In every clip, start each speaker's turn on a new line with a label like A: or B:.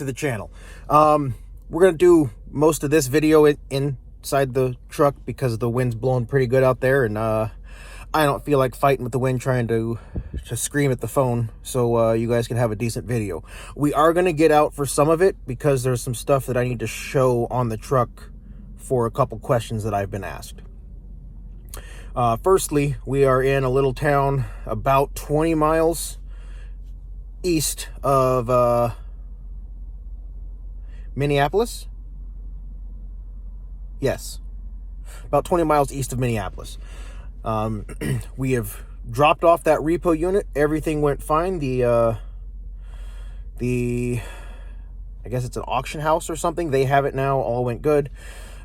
A: to the channel. We're going to do most of this video inside the truck because the wind's blowing pretty good out there, and I don't feel like fighting with the wind trying to scream at the phone, so you guys can have a decent video. We are going to get out for some of it because there's some stuff that I need to show on the truck for a couple questions that I've been asked. Firstly, we are in a little town about 20 miles east of Minneapolis. Yes, about 20 miles east of Minneapolis. We have dropped off that repo unit. Everything went fine. I guess it's an auction house or something. They have it now. All went good.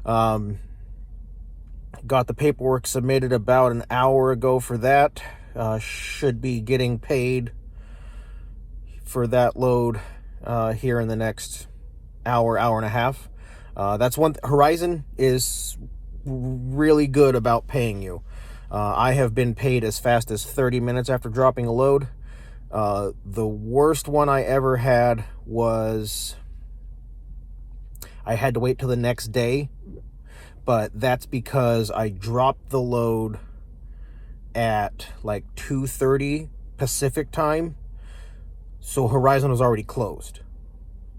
A: Got the paperwork submitted about an hour ago for that. Should be getting paid for that load here in the next hour and a half. That's one Horizon is really good about paying you. I have been paid as fast as 30 minutes after dropping a load. The worst one I ever had was I had to wait till the next day, but that's because I dropped the load at like 2:30 Pacific time, so Horizon was already closed,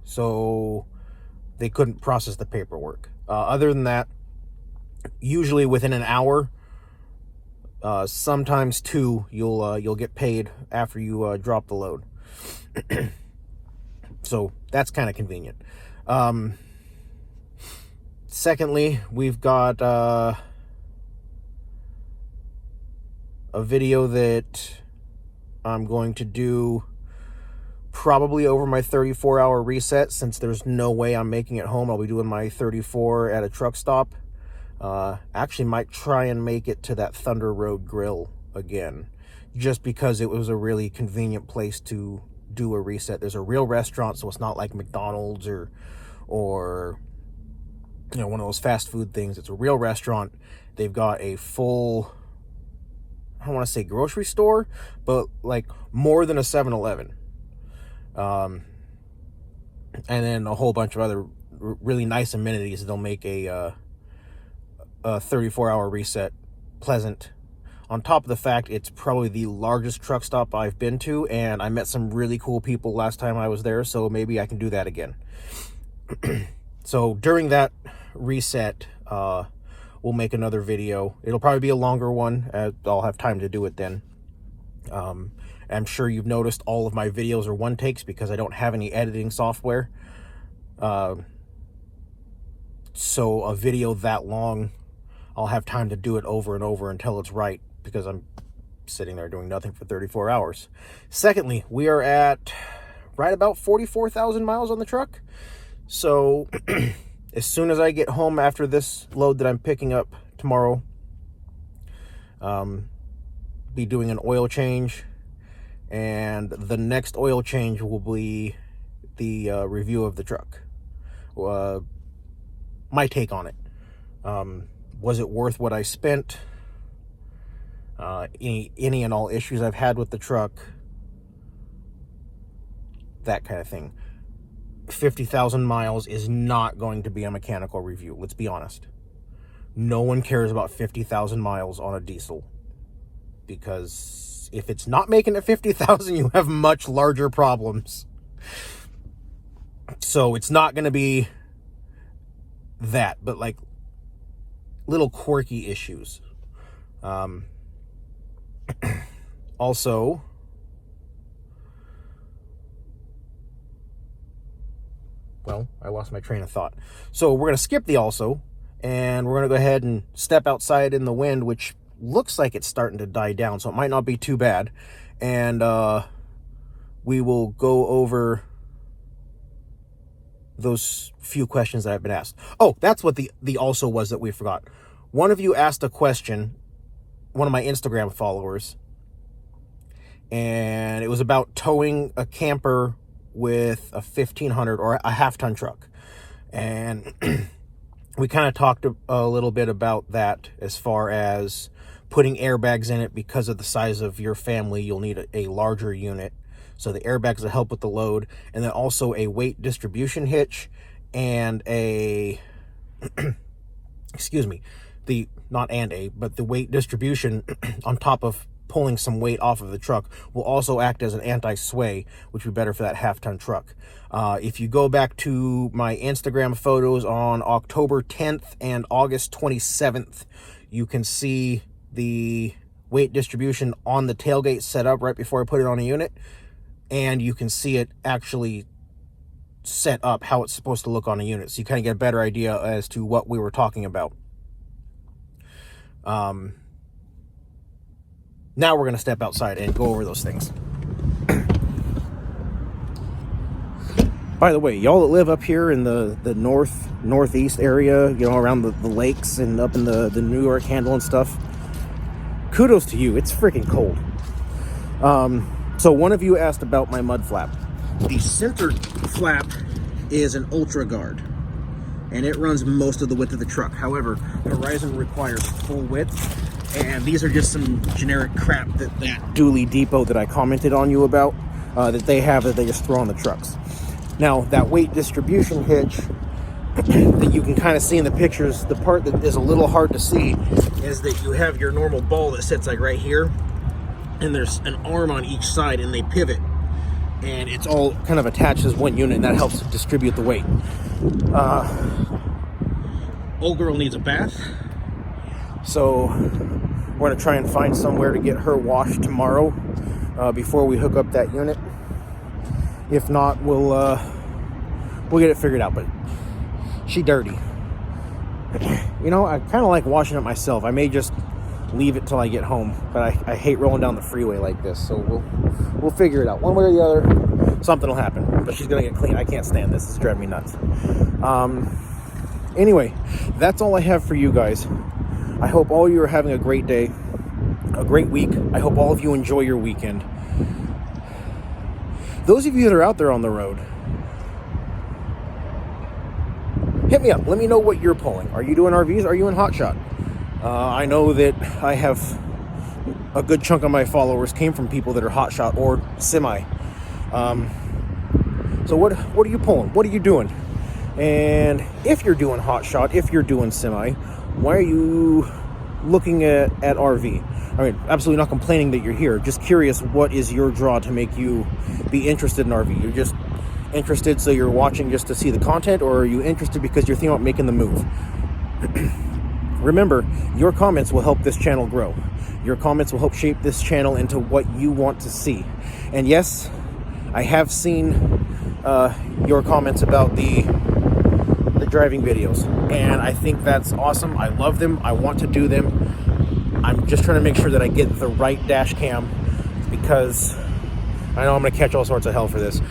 A: so they couldn't process the paperwork. Other than that, usually within an hour, sometimes two, you'll get paid after you drop the load. So that's kind of convenient. Secondly, we've got a video that I'm going to do probably over my 34-hour reset, since there's no way I'm making it home. I'll be doing my 34 at a truck stop. Actually might try and make it to that Thunder Road Grill again, just because it was a really convenient place to do a reset. There's a real restaurant, so it's not like McDonald's or you know, one of those fast food things. It's a real restaurant. They've got a full, I don't want to say grocery store, but like more than a 7-Eleven. And then a whole bunch of other really nice amenities. They'll make a 34-hour reset pleasant. On top of the fact, it's probably the largest truck stop I've been to, and I met some really cool people last time I was there, so maybe I can do that again. So during that reset, we'll make another video. It'll probably be a longer one. I'll have time to do it then. I'm sure you've noticed all of my videos are one takes because I don't have any editing software. So a video that long, I'll have time to do it over and over until it's right, because I'm sitting there doing nothing for 34 hours. Secondly, we are at right about 44,000 miles on the truck. So as soon as I get home after this load that I'm picking up tomorrow, be doing an oil change, and the next oil change will be the review of the truck. My take on it. Was it worth what I spent? Any and all issues I've had with the truck, that kind of thing. 50,000 miles is not going to be a mechanical review. Let's be honest. No one cares about 50,000 miles on a diesel, because if it's not making it 50,000, you have much larger problems. So it's not going to be that, but like little quirky issues. Also, well, I lost my train of thought. So we're going to skip the also, and we're going to go ahead and step outside in the wind, which looks like it's starting to die down, so it might not be too bad. And we will go over those few questions that I've been asked. Oh, that's what the also was that we forgot. One of you asked a question, one of my Instagram followers, and it was about towing a camper with a 1500 or a half-ton truck. And we kind of talked a little bit about that, as far as putting airbags in it. Because of the size of your family, you'll need a larger unit. So the airbags will help with the load, and then also a weight distribution hitch and a excuse me, the weight distribution on top of pulling some weight off of the truck will also act as an anti-sway, which would be better for that half-ton truck. If you go back to my Instagram photos on October 10th and August 27th, you can see the weight distribution on the tailgate set up right before I put it on a unit, and you can see it actually set up how it's supposed to look on a unit, so you kind of get a better idea as to what we were talking about. Now we're going to step outside and go over those things. By the way, y'all that live up here in the northeast area, you know, around the lakes and up in the New York handle and stuff, kudos to you. It's freaking cold. So one of you asked about my mud flap. The center flap is an Ultra Guard, and it runs most of the width of the truck. However, Horizon requires full width, and these are just some generic crap that Dually Depot that I commented on you about, that they have that they just throw on the trucks. Now, that weight distribution hitch that you can kind of see in the pictures, the part that is a little hard to see is that you have your normal ball that sits like right here, and there's an arm on each side, and they pivot, and it's all kind of attached as one unit, and that helps distribute the weight. Old girl needs a bath, so we're going to try and find somewhere to get her washed tomorrow before we hook up that unit. If not, we'll get it figured out, but she dirty. You know, I kind of like washing it myself. I may just leave it till I get home, but I hate rolling down the freeway like this, so we'll figure it out. One way or the other, something will happen, but she's going to get clean. I can't stand this. It's driving me nuts. Anyway, that's all I have for you guys. I hope all of you are having a great day, a great week. I hope all of you enjoy your weekend. Those of you that are out there on the road, hit me up. Let me know what you're pulling. Are you doing RVs? Are you in hotshot? I know that I have a good chunk of my followers came from people that are hotshot or semi. So what are you pulling? What are you doing? And if you're doing hotshot, if you're doing semi, why are you looking at RV? I mean, absolutely not complaining that you're here. Just curious, what is your draw to make you be interested in RV? You're just interested so you're watching just to see the content, or are you interested because you're thinking about making the move? Remember, your comments will help this channel grow. Your comments will help shape this channel into what you want to see. And yes, I have seen your comments about the driving videos, and I think that's awesome. I love them. I want to do them. I'm just trying to make sure that I get the right dash cam, because I know I'm going to catch all sorts of hell for this.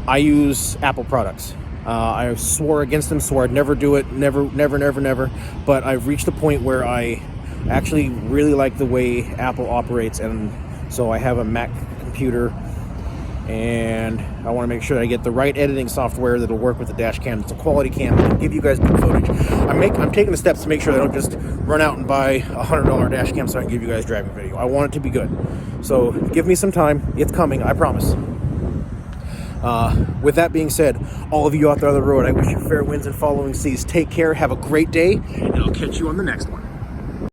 A: I use Apple products. I swore against them, swore I'd never do it, never, but I've reached a point where I actually really like the way Apple operates, and so I have a Mac computer, and I want to make sure that I get the right editing software that'll work with the dash cam. It's a quality cam that'll give you guys good footage. I'm taking the steps to make sure that I don't just run out and buy a $100 dash cam so I can give you guys driving video. I want it to be good. So give me some time. It's coming, I promise. With that being said, all of you out there on the road, I wish you fair winds and following seas. Take care, have a great day, and I'll catch you on the next one.